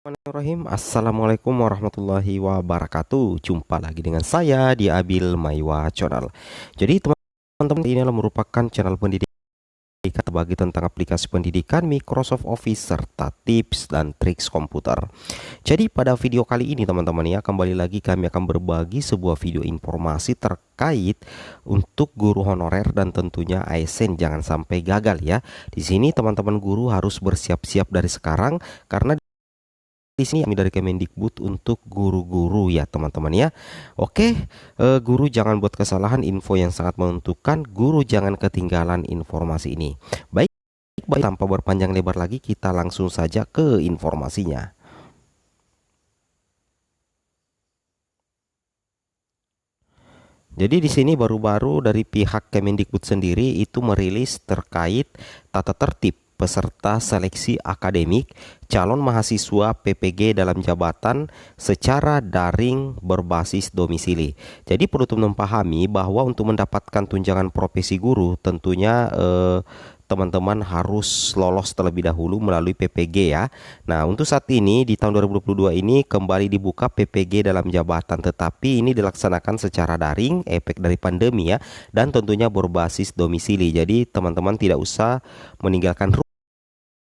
Bismillahirrahmanirrahim. Assalamualaikum warahmatullahi wabarakatuh. Jumpa lagi dengan saya di Abil Maiwa Channel. Jadi teman-teman, ini adalah merupakan channel pendidikan terbagi tentang aplikasi pendidikan, Microsoft Office, serta tips dan triks komputer. Jadi pada video kali ini teman-teman ya, kembali lagi kami akan berbagi sebuah video informasi terkait untuk guru honorer dan tentunya ASN jangan sampai gagal ya. Di sini teman-teman guru harus bersiap-siap dari sekarang karena di sini kami dari Kemendikbud untuk guru-guru ya teman-teman ya. Oke, guru jangan buat kesalahan, info yang sangat menentukan. Guru jangan ketinggalan informasi ini. Baik, tanpa berpanjang lebar lagi kita langsung saja ke informasinya. Jadi di sini baru-baru dari pihak Kemendikbud sendiri itu merilis terkait tata tertib peserta seleksi akademik calon mahasiswa PPG dalam jabatan secara daring berbasis domisili. Jadi perlu teman-teman pahami bahwa untuk mendapatkan tunjangan profesi guru tentunya teman-teman harus lolos terlebih dahulu melalui PPG ya. Nah, untuk saat ini di tahun 2022 ini kembali dibuka PPG dalam jabatan, tetapi ini dilaksanakan secara daring, efek dari pandemi ya, dan tentunya berbasis domisili. Jadi teman-teman tidak usah meninggalkan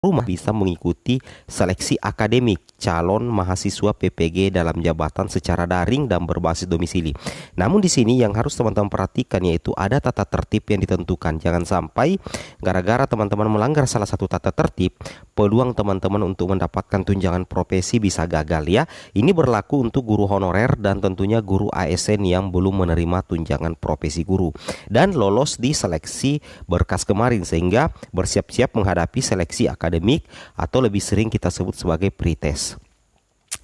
rumah, bisa mengikuti seleksi akademik calon mahasiswa PPG dalam jabatan secara daring dan berbasis domisili. Namun di sini yang harus teman-teman perhatikan yaitu ada tata tertib yang ditentukan. Jangan sampai gara-gara teman-teman melanggar salah satu tata tertib, peluang teman-teman untuk mendapatkan tunjangan profesi bisa gagal ya. Ini berlaku untuk guru honorer dan tentunya guru ASN yang belum menerima tunjangan profesi guru dan lolos di seleksi berkas kemarin, sehingga bersiap-siap menghadapi seleksi akademik atau lebih sering kita sebut sebagai pretest.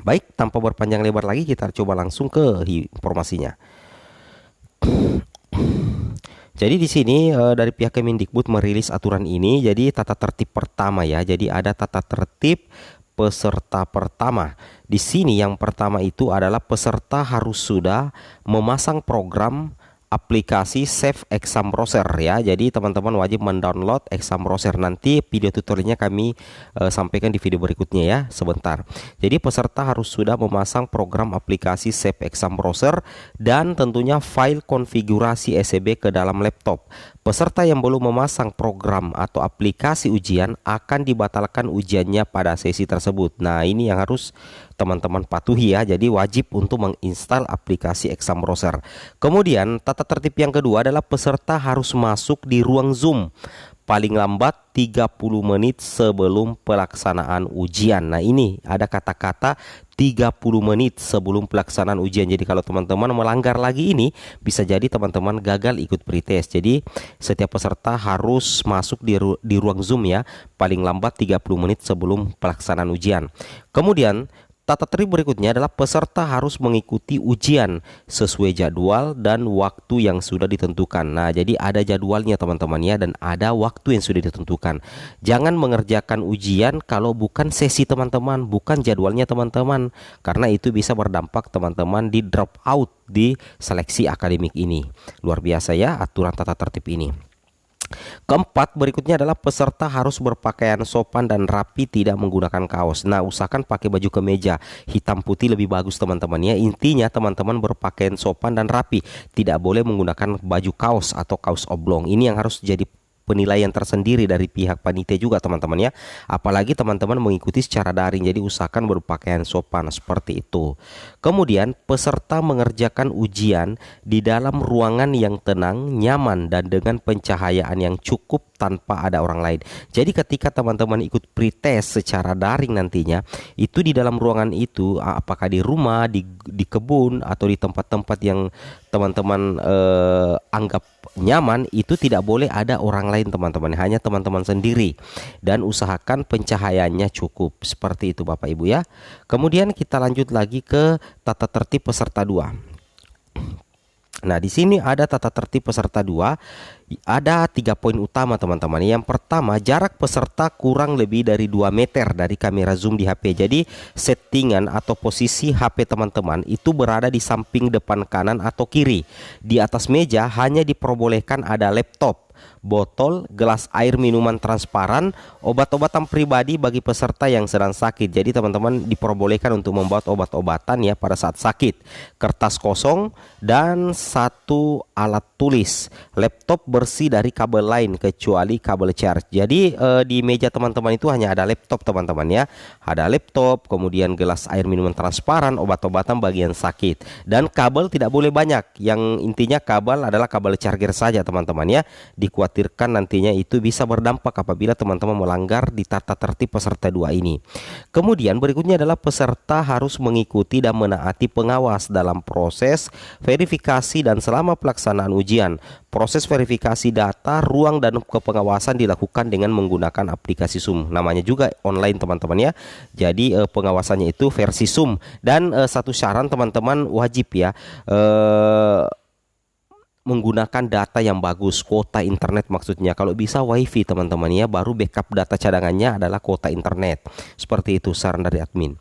Baik, tanpa berpanjang lebar lagi kita coba langsung ke informasinya. Jadi di sini dari pihak Kemendikbud merilis aturan ini. Jadi tata tertib pertama ya. Jadi ada tata tertib peserta pertama. Di sini yang pertama itu adalah peserta harus sudah memasang program aplikasi Save Exam Browser ya. Jadi teman-teman wajib mendownload Exam Browser. Nanti video tutorialnya kami sampaikan di video berikutnya ya, sebentar. Jadi peserta harus sudah memasang program aplikasi Save Exam Browser dan tentunya file konfigurasi SEB ke dalam laptop. Peserta yang belum memasang program atau aplikasi ujian akan dibatalkan ujiannya pada sesi tersebut. Nah, ini yang harus teman-teman patuhi ya. Jadi wajib untuk menginstal aplikasi Exam Browser. Kemudian tata tertib yang kedua adalah peserta harus masuk di ruang Zoom paling lambat 30 menit sebelum pelaksanaan ujian. Nah, ini ada kata-kata 30 menit sebelum pelaksanaan ujian. Jadi kalau teman-teman melanggar lagi ini, bisa jadi teman-teman gagal ikut pretest. Jadi setiap peserta harus masuk di ruang Zoom ya, paling lambat 30 menit sebelum pelaksanaan ujian. Kemudian tata tertib berikutnya adalah peserta harus mengikuti ujian sesuai jadwal dan waktu yang sudah ditentukan. Nah, jadi ada jadwalnya teman-teman ya, dan ada waktu yang sudah ditentukan. Jangan mengerjakan ujian kalau bukan sesi teman-teman, bukan jadwalnya teman-teman, karena itu bisa berdampak teman-teman di drop out di seleksi akademik ini. Luar biasa ya aturan tata tertib ini. Keempat, berikutnya adalah peserta harus berpakaian sopan dan rapi, tidak menggunakan kaos. Nah, usahakan pakai baju kemeja hitam putih lebih bagus teman-teman ya. Intinya teman-teman berpakaian sopan dan rapi, tidak boleh menggunakan baju kaos atau kaos oblong. Ini yang harus jadi penilaian tersendiri dari pihak panitia juga teman-teman ya. Apalagi teman-teman mengikuti secara daring, jadi usahakan berpakaian sopan seperti itu. Kemudian peserta mengerjakan ujian di dalam ruangan yang tenang, nyaman, dan dengan pencahayaan yang cukup tanpa ada orang lain. Jadi ketika teman-teman ikut pretest secara daring nantinya, itu di dalam ruangan itu, apakah di rumah, di kebun, atau di tempat-tempat yang teman-teman anggap nyaman, itu tidak boleh ada orang lain teman-teman, hanya teman-teman sendiri, dan usahakan pencahayaannya cukup. Seperti itu Bapak Ibu ya. Kemudian kita lanjut lagi ke tata tertib peserta 2. Nah, di sini ada tata tertib peserta 2. Ada 3 poin utama teman-teman. Yang pertama, jarak peserta kurang lebih dari 2 meter dari kamera zoom di HP. Jadi settingan atau posisi HP teman-teman itu berada di samping depan kanan atau kiri. Di atas meja hanya diperbolehkan ada laptop, botol, gelas air minuman transparan, obat-obatan pribadi bagi peserta yang sedang sakit. Jadi teman-teman diperbolehkan untuk membawa obat-obatan ya pada saat sakit, kertas kosong, dan satu alat tulis, laptop bersih dari kabel lain kecuali kabel charge. Jadi di meja teman-teman itu hanya ada laptop teman-teman ya, ada laptop, kemudian gelas air minuman transparan, obat-obatan bagian sakit, dan kabel tidak boleh banyak. Yang intinya kabel adalah kabel charger saja teman-teman ya. Dikhawatirkan nantinya itu bisa berdampak apabila teman-teman melanggar di tata tertib peserta 2 ini. Kemudian berikutnya adalah peserta harus mengikuti dan menaati pengawas dalam proses verifikasi dan selama pelaksanaan ujian. Proses verifikasi data, ruang, dan kepengawasan dilakukan dengan menggunakan aplikasi Zoom. Namanya juga online teman-teman ya. Jadi pengawasannya itu versi Zoom. Dan satu saran teman-teman wajib ya menggunakan data yang bagus, kuota internet maksudnya. Kalau bisa wifi teman-teman ya, baru backup data cadangannya adalah kuota internet. Seperti itu saran dari admin.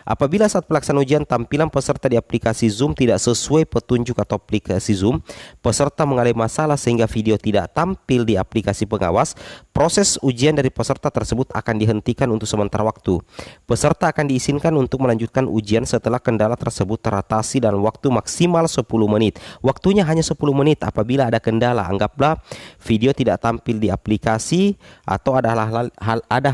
Apabila saat pelaksanaan ujian tampilan peserta di aplikasi Zoom tidak sesuai petunjuk atau aplikasi Zoom, peserta mengalami masalah sehingga video tidak tampil di aplikasi pengawas, proses ujian dari peserta tersebut akan dihentikan untuk sementara waktu. Peserta akan diizinkan untuk melanjutkan ujian setelah kendala tersebut teratasi dalam waktu maksimal 10 menit. Waktunya hanya 10 menit. Apabila ada kendala, anggaplah video tidak tampil di aplikasi atau ada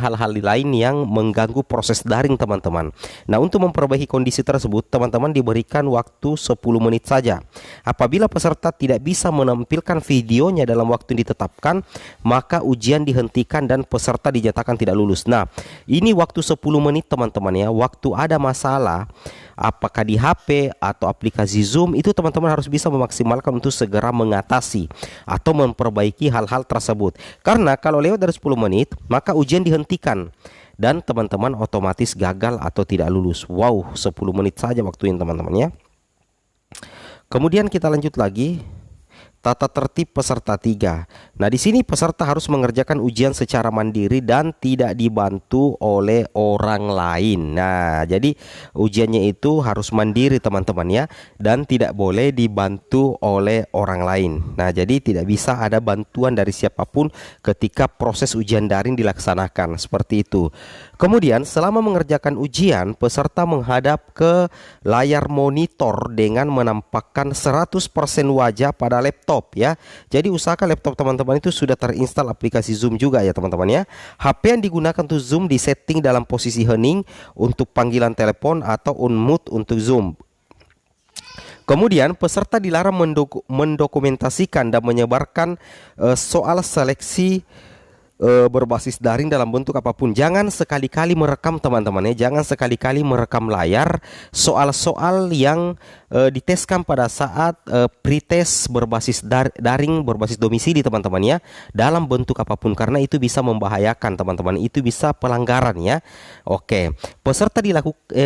hal-hal lain yang mengganggu proses daring teman-teman. Nah, untuk memperbaiki kondisi tersebut, teman-teman diberikan waktu 10 menit saja. Apabila peserta tidak bisa menampilkan videonya dalam waktu yang ditetapkan, maka ujian dihentikan dan peserta dinyatakan tidak lulus. Nah, ini waktu 10 menit teman-teman ya. Waktu ada masalah apakah di HP atau aplikasi Zoom, itu teman-teman harus bisa memaksimalkan untuk segera mengatasi atau memperbaiki hal-hal tersebut. Karena kalau lewat dari 10 menit, maka ujian dihentikan dan teman-teman otomatis gagal atau tidak lulus. Wow, 10 menit saja waktunya teman-teman ya. Kemudian kita lanjut lagi. Tata tertib peserta 3. Nah, di sini peserta harus mengerjakan ujian secara mandiri dan tidak dibantu oleh orang lain. Nah, jadi ujiannya itu harus mandiri teman-teman ya, dan tidak boleh dibantu oleh orang lain. Nah, jadi tidak bisa ada bantuan dari siapapun ketika proses ujian daring dilaksanakan. Seperti itu. Kemudian selama mengerjakan ujian, peserta menghadap ke layar monitor dengan menampakkan 100% wajah pada laptop ya. Jadi usahakan laptop teman-teman itu sudah terinstall aplikasi Zoom juga ya teman-teman ya. HP yang digunakan untuk Zoom disetting dalam posisi hening untuk panggilan telepon atau unmute untuk Zoom. Kemudian peserta dilarang mendokumentasikan dan menyebarkan soal seleksi berbasis daring dalam bentuk apapun. Jangan sekali-kali merekam teman-teman ya. Jangan sekali-kali merekam layar soal-soal yang diteskan pada saat pretest berbasis daring berbasis domisili teman-teman ya, dalam bentuk apapun, karena itu bisa membahayakan teman-teman. Itu bisa pelanggaran ya. Oke, peserta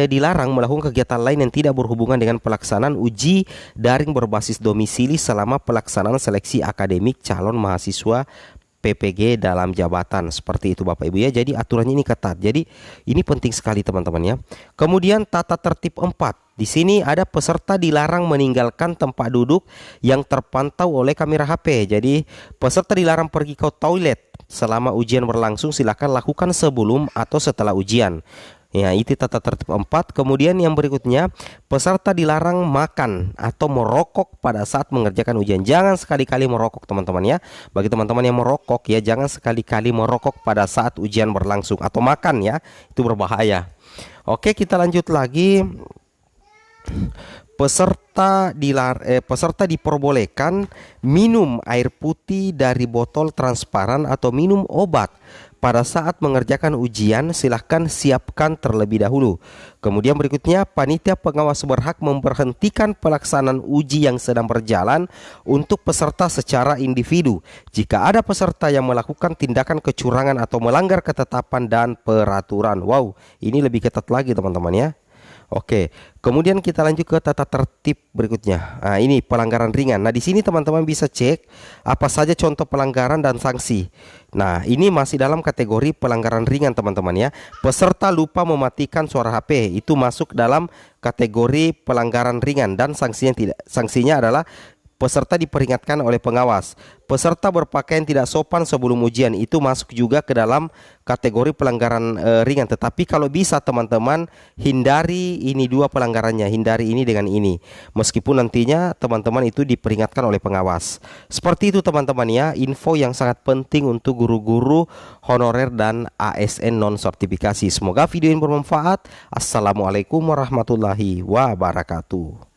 dilarang melakukan kegiatan lain yang tidak berhubungan dengan pelaksanaan uji daring berbasis domisili selama pelaksanaan seleksi akademik calon mahasiswa PPG dalam jabatan. Seperti itu Bapak Ibu ya. Jadi aturannya ini ketat. Jadi ini penting sekali teman-teman ya. Kemudian tata tertib 4. Di sini ada peserta dilarang meninggalkan tempat duduk yang terpantau oleh kamera HP. Jadi peserta dilarang pergi ke toilet selama ujian berlangsung. Silakan lakukan sebelum atau setelah ujian. Ya, itu tata tertib 4. Kemudian yang berikutnya, peserta dilarang makan atau merokok pada saat mengerjakan ujian. Jangan sekali-kali merokok teman-teman ya. Bagi teman-teman yang merokok ya, jangan sekali-kali merokok pada saat ujian berlangsung atau makan ya. Itu berbahaya. Oke, kita lanjut lagi. Peserta diperbolehkan minum air putih dari botol transparan atau minum obat pada saat mengerjakan ujian. Silahkan siapkan terlebih dahulu. Kemudian berikutnya, panitia pengawas berhak memberhentikan pelaksanaan uji yang sedang berjalan untuk peserta secara individu jika ada peserta yang melakukan tindakan kecurangan atau melanggar ketetapan dan peraturan. Wow, ini lebih ketat lagi teman-teman ya. Oke, kemudian kita lanjut ke tata tertib berikutnya. Nah, ini pelanggaran ringan. Nah, di sini teman-teman bisa cek apa saja contoh pelanggaran dan sanksi. Nah, ini masih dalam kategori pelanggaran ringan teman-teman ya. Peserta lupa mematikan suara HP, itu masuk dalam kategori pelanggaran ringan, dan sanksinya adalah Peserta diperingatkan oleh pengawas. Peserta berpakaian tidak sopan sebelum ujian itu masuk juga ke dalam kategori pelanggaran ringan. Tetapi kalau bisa teman-teman hindari ini dua pelanggarannya, hindari ini dengan ini. Meskipun nantinya teman-teman itu diperingatkan oleh pengawas. Seperti itu teman-teman ya, info yang sangat penting untuk guru-guru honorer dan ASN non sertifikasi. Semoga video ini bermanfaat. Assalamualaikum warahmatullahi wabarakatuh.